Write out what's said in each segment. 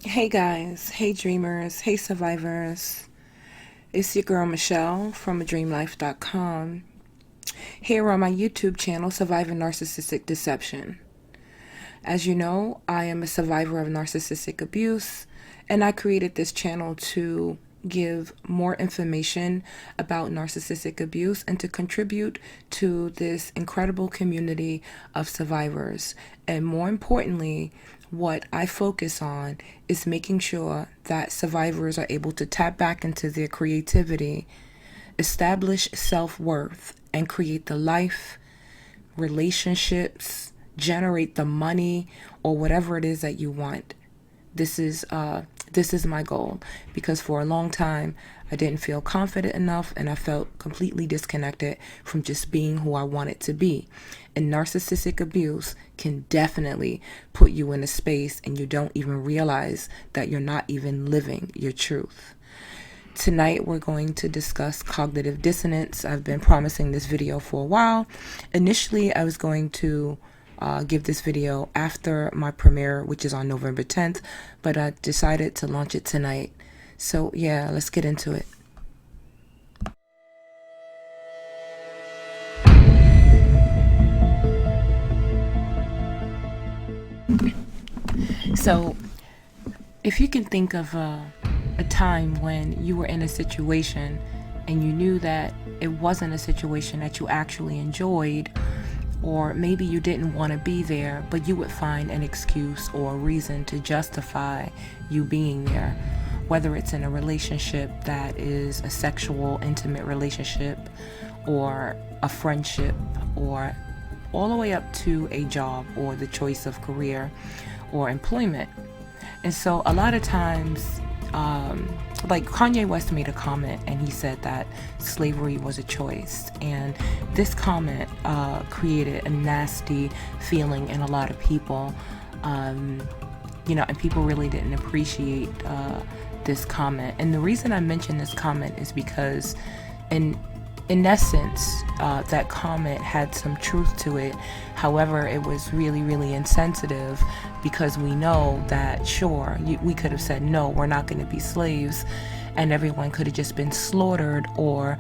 Hey guys, hey dreamers, hey survivors. It's your girl Michelle from dreamlife.com here on my YouTube channel, Surviving Narcissistic Deception. As you know, I am a survivor of narcissistic abuse, and I created this channel to give more information about narcissistic abuse and to contribute to this incredible community of survivors. And more importantly, what I focus on is making sure that survivors are able to tap back into their creativity, establish self-worth, and create the life, relationships, generate the money, or whatever it is that you want. This is my goal, because for a long time I didn't feel confident enough, and I felt completely disconnected from just being who I wanted to be. And narcissistic abuse can definitely put you in a space and you don't even realize that you're not even living your truth. Tonight we're going to discuss cognitive dissonance. I've been promising this video for a while. Initially I was going to give this video after my premiere, which is on November 10th, but I decided to launch it tonight. So yeah, let's get into it. So if you can think of a time when you were in a situation and you knew that it wasn't a situation that you actually enjoyed, or maybe you didn't want to be there, but you would find an excuse or a reason to justify you being there, whether it's in a relationship that is a sexual, intimate relationship, or a friendship, or all the way up to a job or the choice of career or employment. And so a lot of times, like Kanye West made a comment and he said that slavery was a choice, and this comment created a nasty feeling in a lot of people, and people really didn't appreciate this comment. And the reason I mention this comment is because in essence, that comment had some truth to it. However, it was really, really insensitive, because we know that, sure, we could have said, no, we're not going to be slaves, and everyone could have just been slaughtered. Or,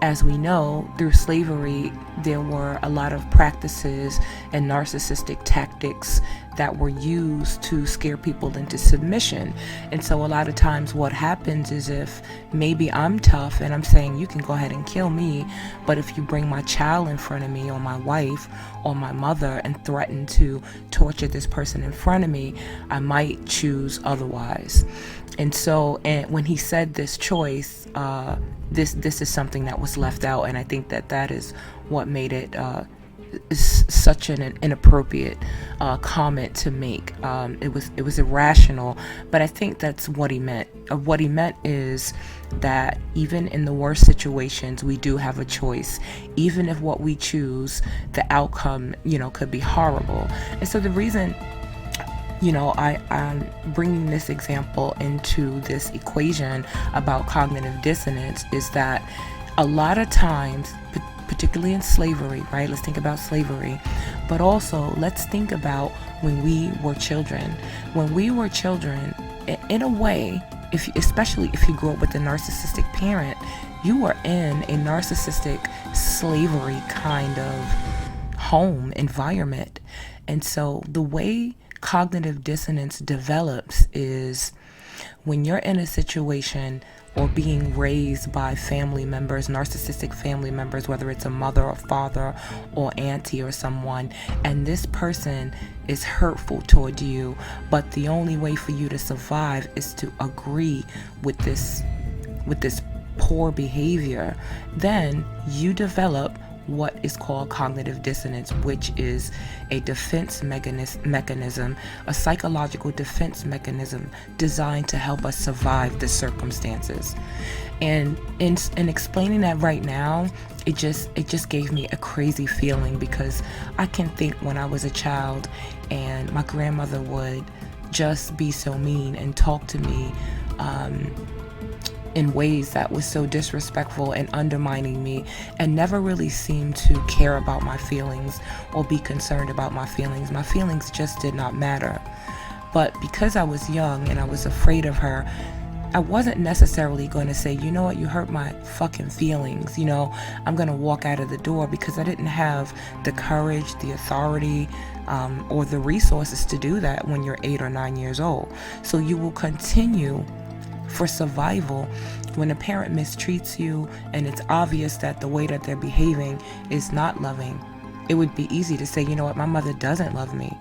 as we know, through slavery, there were a lot of practices and narcissistic tactics that were used to scare people into submission. And so a lot of times what happens is, if maybe I'm tough and I'm saying you can go ahead and kill me, but if you bring my child in front of me, or my wife or my mother, and threaten to torture this person in front of me, I choose otherwise. And so, when he said this choice, this is something that was left out, and I think that is what made it such an inappropriate comment to make. It was irrational, but I think that's what he meant. What he meant is that even in the worst situations, we do have a choice, even if what we choose, the outcome, could be horrible. And so the reason I'm bringing this example into this equation about cognitive dissonance is that a lot of times, particularly in slavery, right? Let's think about slavery, but also let's think about when we were children. When we were children, in a way, especially if you grew up with a narcissistic parent, you were in a narcissistic slavery kind of home environment. And so the way cognitive dissonance develops is when you're in a situation or being raised by family members, narcissistic family members, whether it's a mother or father or auntie or someone, and this person is hurtful toward you, but the only way for you to survive is to agree with this poor behavior, then you develop what is called cognitive dissonance, which is a defense mechanism, a psychological defense mechanism designed to help us survive the circumstances. And in explaining that right now, it just gave me a crazy feeling, because I can think when I was a child and my grandmother would just be so mean and talk to me in ways that was so disrespectful and undermining me, and never really seemed to care about my feelings or be concerned about my feelings. My feelings just did not matter. But because I was young and I was afraid of her, I wasn't necessarily going to say, you know what, you hurt my fucking feelings, I'm going to walk out of the door, because I didn't have the courage, the authority, or the resources to do that when you're 8 or 9 years old. So you will continue for survival. When a parent mistreats you and it's obvious that the way that they're behaving is not loving, it would be easy to say, you know what, my mother doesn't love me.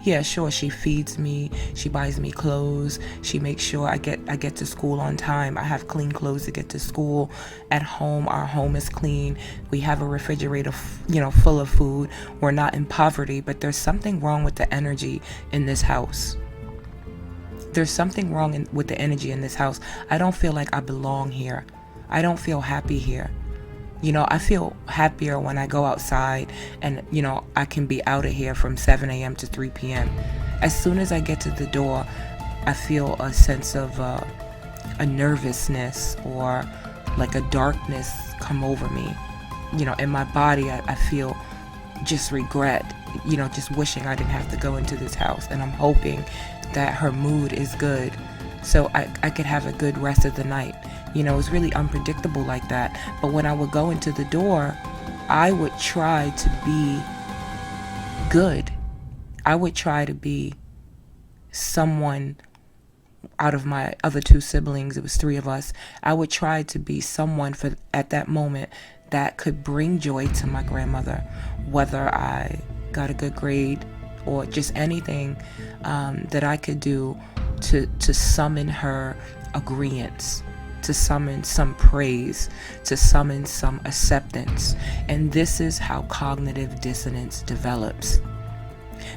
Yeah, sure, she feeds me, she buys me clothes, she makes sure I get to school on time, I have clean clothes to get to school. At home, our home is clean, we have a refrigerator full of food, we're not in poverty. But there's something wrong with the energy in this house. There's something wrong with the energy in this house. I don't feel like I belong here. I don't feel happy here. I feel happier when I go outside and, I can be out of here from 7 a.m. to 3 p.m. As soon as I get to the door, I feel a sense of a nervousness or like a darkness come over me. In my body, I feel just regret, just wishing I didn't have to go into this house. And I'm hoping that her mood is good so I could have a good rest of the night. It's really unpredictable like that. But when I would go into the door, I would try to be good. I would try to be someone out of my other 2 siblings. It was 3 of us. I would try to be someone at that moment that could bring joy to my grandmother, whether I got a good grade or just anything that I could do to summon her agreeance, to summon some praise, to summon some acceptance. And this is how cognitive dissonance develops.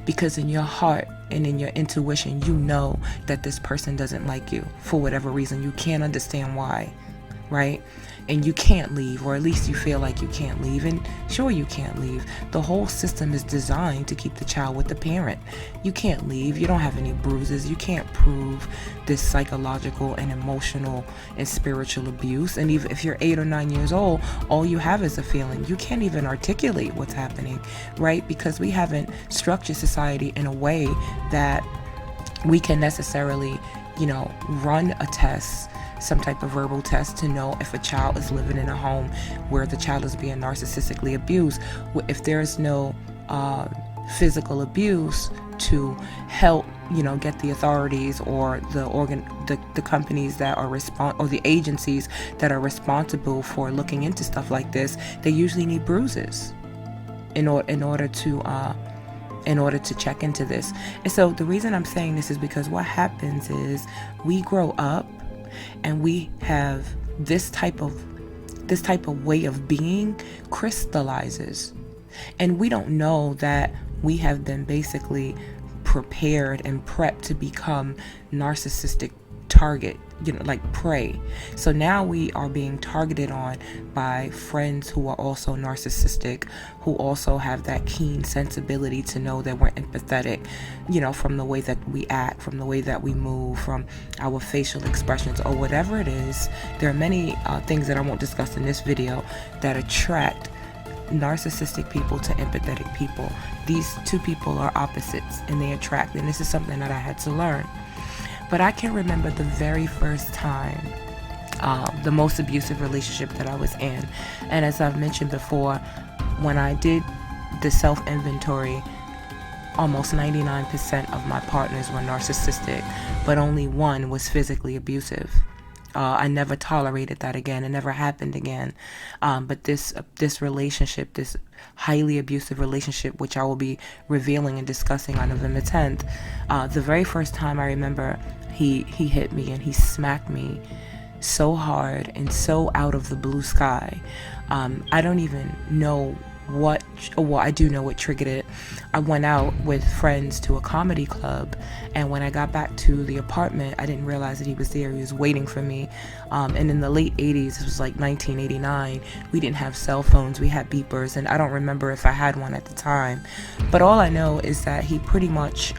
Because in your heart and in your intuition, you know that this person doesn't like you for whatever reason. You can't understand why, right? And you can't leave, or at least you feel like you can't leave. And sure, you can't leave. The whole system is designed to keep the child with the parent. You can't leave. You don't have any bruises. You can't prove this psychological and emotional and spiritual abuse. And even if you're 8 or 9 years old, all you have is a feeling. You can't even articulate what's happening, right? Because we haven't structured society in a way that we can necessarily, run a test, some type of verbal test, to know if a child is living in a home where the child is being narcissistically abused. If there is no physical abuse to help, get the authorities or the companies that are or the agencies that are responsible for looking into stuff like this, they usually need bruises in order to check into this. And so the reason I'm saying this is because what happens is we grow up and we have this type of way of being crystallizes, and we don't know that we have been basically prepared and prepped to become narcissistic target, like prey. So now we are being targeted on by friends who are also narcissistic, who also have that keen sensibility to know that we're empathetic, from the way that we act, from the way that we move, from our facial expressions, or whatever it is. There are many things that I won't discuss in this video that attract narcissistic people to empathetic people. These 2 people are opposites and they attract, and this is something that I had to learn. But I can remember the very first time, the most abusive relationship that I was in. And as I've mentioned before, when I did the self-inventory, almost 99% of my partners were narcissistic, but only 1 was physically abusive. I never tolerated that again. It never happened again. But this relationship, this highly abusive relationship, which I will be revealing and discussing on November 10th, the very first time I remember he hit me and he smacked me so hard and so out of the blue sky. I don't even know I do know what triggered it. I went out with friends to a comedy club, and when I got back to the apartment, I didn't realize that he was there. He was waiting for me. And in the late 80s, it was like 1989, we didn't have cell phones, we had beepers, and I don't remember if I had one at the time. But all I know is that he pretty much,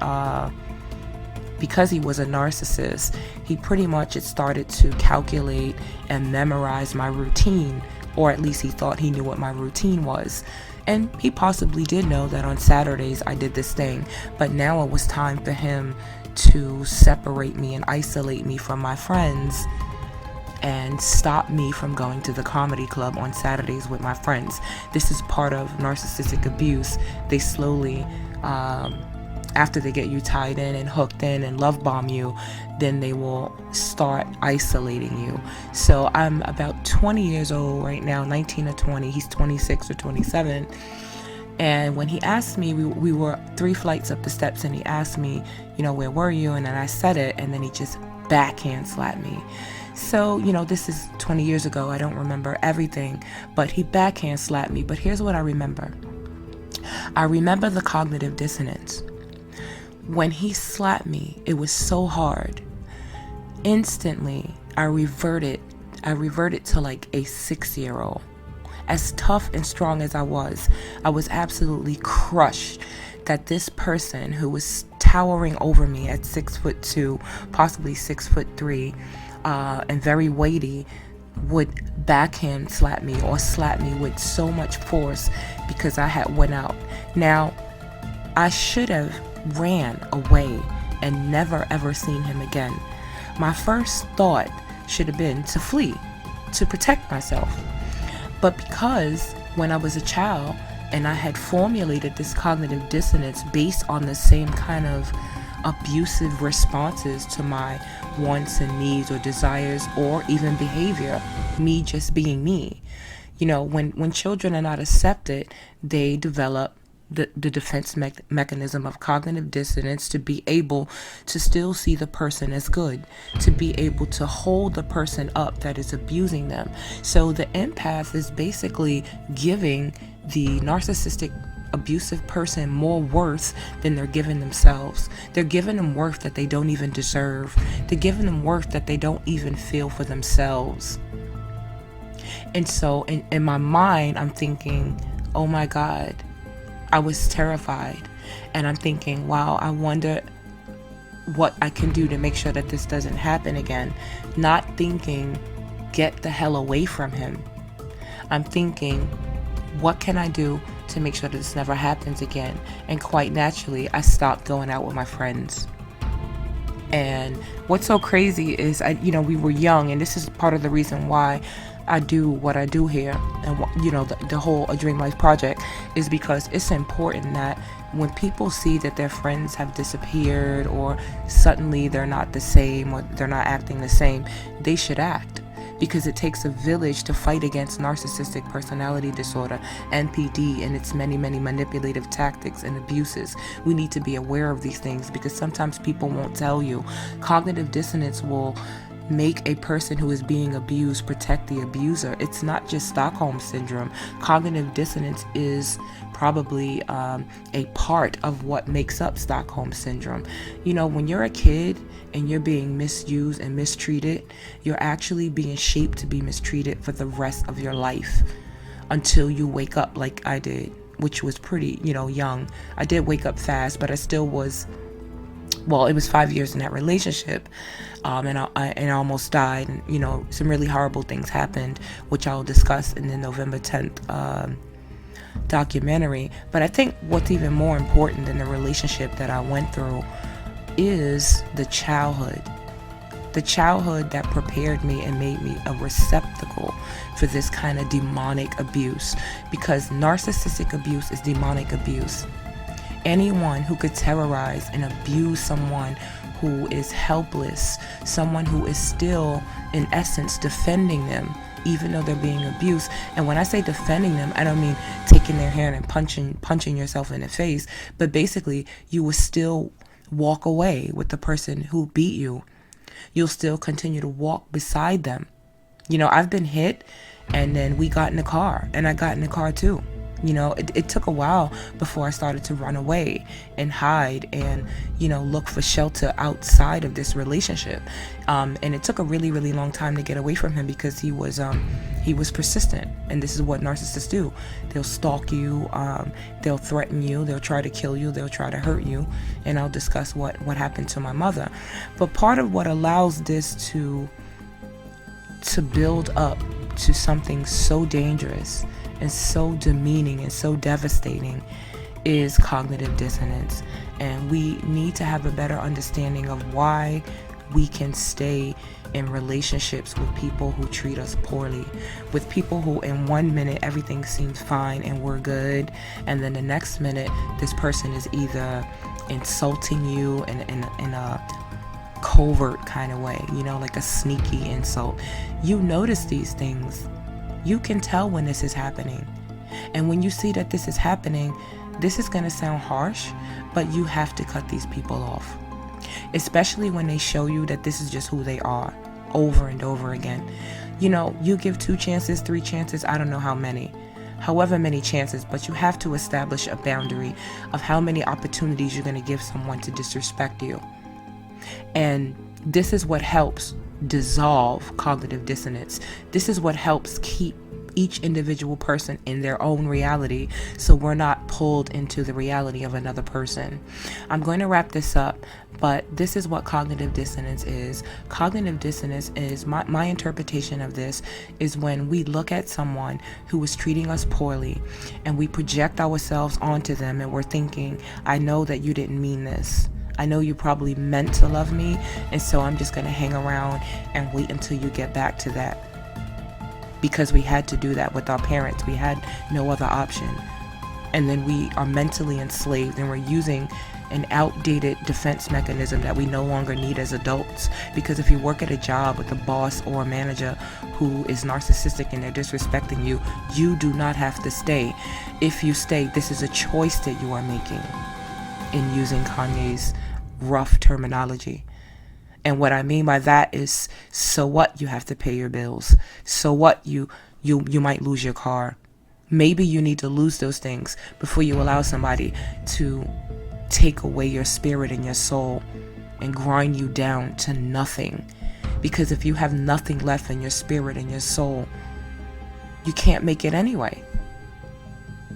because he was a narcissist, he pretty much had started to calculate and memorize my routine, or at least he thought he knew what my routine was. And he possibly did know that on Saturdays I did this thing, but now it was time for him to separate me and isolate me from my friends and stop me from going to the comedy club on Saturdays with my friends. This is part of narcissistic abuse. They slowly, after they get you tied in and hooked in and love bomb you, then they will start isolating you. So I'm about 20 years old right now, 19 or 20. He's 26 or 27. And when he asked me, we were 3 flights up the steps, and he asked me, where were you? And then I said it, and then he just backhand slapped me. So, this is 20 years ago. I don't remember everything, but he backhand slapped me. But here's what I remember. I remember the cognitive dissonance. When he slapped me, it was so hard. Instantly, I reverted to like a 6-year-old. As tough and strong as I was absolutely crushed that this person who was towering over me at 6'2", possibly 6'3", and very weighty, would backhand slap me or slap me with so much force because I had went out. Now, I should have ran away and never ever seen him again. My first thought should have been to flee, to protect myself. But because when I was a child and I had formulated this cognitive dissonance based on the same kind of abusive responses to my wants and needs or desires or even behavior, me just being me. When children are not accepted, they develop the defense mechanism of cognitive dissonance to be able to still see the person as good, to be able to hold the person up that is abusing them. So the empath is basically giving the narcissistic abusive person more worth than they're giving themselves. They're giving them worth that they don't even deserve. They're giving them worth that they don't even feel for themselves. And so in my mind, I'm thinking, oh my God, I was terrified. And I'm thinking, wow, I wonder what I can do to make sure that this doesn't happen again. Not thinking, get the hell away from him. I'm thinking, what can I do to make sure that this never happens again? And quite naturally, I stopped going out with my friends. And what's so crazy is, we were young, and this is part of the reason why I do what I do here, and the whole A Dream Life project is because it's important that when people see that their friends have disappeared or suddenly they're not the same or they're not acting the same, they should act. Because it takes a village to fight against narcissistic personality disorder, NPD, and its many, many manipulative tactics and abuses. We need to be aware of these things because sometimes people won't tell you. Cognitive dissonance will make a person who is being abused protect the abuser. It's not just Stockholm syndrome. Cognitive dissonance is probably a part of what makes up Stockholm syndrome. When you're a kid and you're being misused and mistreated, you're actually being shaped to be mistreated for the rest of your life until you wake up like I did, which was pretty, young. I did wake up fast, but I still was, it was 5 years in that relationship, and I almost died, and some really horrible things happened, which I'll discuss in the November 10th documentary. But I think what's even more important than the relationship that I went through is the childhood that prepared me and made me a receptacle for this kind of demonic abuse, because narcissistic abuse is demonic abuse. Anyone who could terrorize and abuse someone who is helpless, someone who is still, in essence, defending them, even though they're being abused. And when I say defending them, I don't mean taking their hand and punching yourself in the face, but basically you will still walk away with the person who beat you. You'll still continue to walk beside them. I've been hit, and then we got in the car, and I got in the car too. It took a while before I started to run away and hide and, look for shelter outside of this relationship. And it took a really, really long time to get away from him because he was persistent. And this is what narcissists do. They'll stalk you. They'll threaten you. They'll try to kill you. They'll try to hurt you. And I'll discuss what happened to my mother. But part of what allows this to build up to something so dangerous and so demeaning and so devastating is cognitive dissonance. And we need to have a better understanding of why we can stay in relationships with people who treat us poorly, with people who in 1 minute everything seems fine and we're good, and then the next minute this person is either insulting you in a covert kind of way, like a sneaky insult. You notice these things. You can tell when this is happening. And when you see that this is happening, this is going to sound harsh, but you have to cut these people off. Especially when they show you that this is just who they are over and over again. You give 2 chances, 3 chances, I don't know how many, however many chances, but you have to establish a boundary of how many opportunities you're going to give someone to disrespect you. And this is what helps dissolve cognitive dissonance. This is what helps keep each individual person in their own reality, so we're not pulled into the reality of another person. I'm going to wrap this up, but this is what cognitive dissonance is. Cognitive dissonance is, my interpretation of this is when we look at someone who is treating us poorly and we project ourselves onto them, and we're thinking, I know that you didn't mean this. I know you probably meant to love me, and so I'm just going to hang around and wait until you get back to that. Because we had to do that with our parents. We had no other option. And then we are mentally enslaved, and we're using an outdated defense mechanism that we no longer need as adults. Because if you work at a job with a boss or a manager who is narcissistic and they're disrespecting you, you do not have to stay. If you stay, this is a choice that you are making, in using Kanye's rough terminology. And what I mean by that is, so what, you have to pay your bills. So what, you might lose your car. Maybe you need to lose those things before you allow somebody to take away your spirit and your soul and grind you down to nothing. Because if you have nothing left in your spirit and your soul, you can't make it anyway.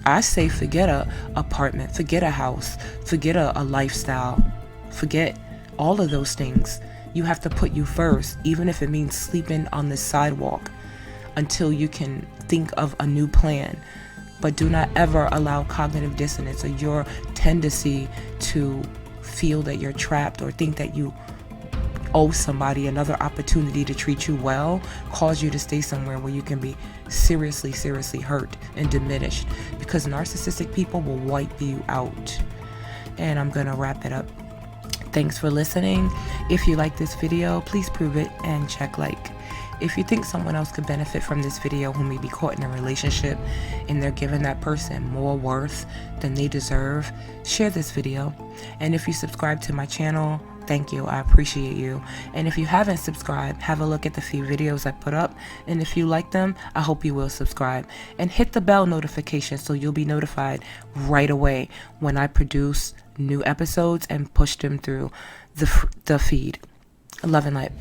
I say forget a apartment, forget a house, forget a lifestyle, forget all of those things. You have to put you first, even if it means sleeping on the sidewalk until you can think of a new plan. But do not ever allow cognitive dissonance, or your tendency to feel that you're trapped or think that you owe somebody another opportunity to treat you well, cause you to stay somewhere where you can be seriously hurt and diminished, because narcissistic people will wipe you out. And I'm gonna wrap it up. Thanks for listening. If you like this video, please prove it and check like. If you think someone else could benefit from this video who may be caught in a relationship and they're giving that person more worth than they deserve, share this video. And if you subscribe to my channel, thank you. I appreciate you. And if you haven't subscribed, have a look at the few videos I put up. And if you like them, I hope you will subscribe. And hit the bell notification so you'll be notified right away when I produce new episodes and push them through the feed. Love and light.